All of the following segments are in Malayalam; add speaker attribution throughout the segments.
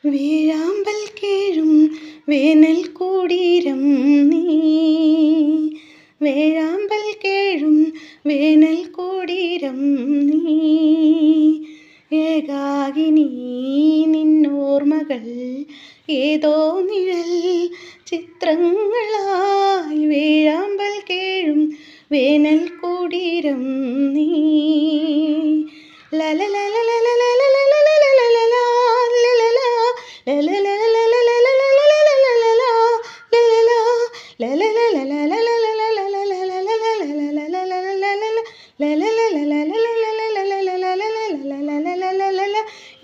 Speaker 1: വേഴാമ്പൽ കേഴും വേനൽ കൂടീരം നീ, വേഴാമ്പൽ കേഴും വേനൽ കൂടീരം നീ, ഏകാകിനി നിന്നോർമ്മകൾ ഏതോ നിഴൽ ചിത്രങ്ങളായി, വേഴാമ്പൽ കേഴും വേനൽ കൂടീരം നീ.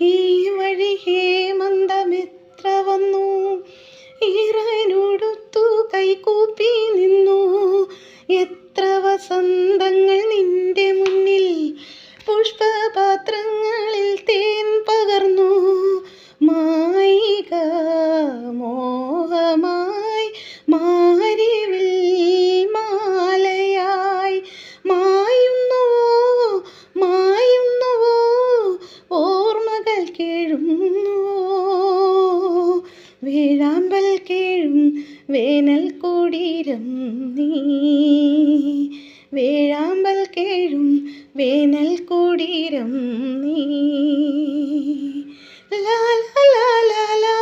Speaker 1: ഈ വഴി ഹേമന്തമെത്ര വന്നു, ഈറനോടുത്തു കൈകൂപ്പി നിന്നു, എത്ര വസന്തങ്ങൾ നിന്റെ മുന്നിൽ പുഷ്പപാത്രങ്ങളിൽ തേൻ പകർന്നു. മായിക മോഹമായി മാരിവിൽ മാലയായി മായുന്നുവോ മായുന്നുവോ ഓർമ്മകൾ കേഴുന്നുവോ. വേഴാമ്പൽ കേഴും വേനൽ കൂടീരം നീ, വേഴാമ്പൽ കേഴും വേനൽ കൂടീരം നീ. ലാ ലാ ലാ ലാ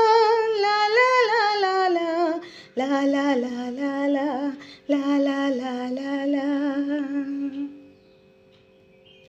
Speaker 1: ലാ ലാ ലാ ലാ ലാ ലാ ലാ ലാ ലാ ലാ ലാ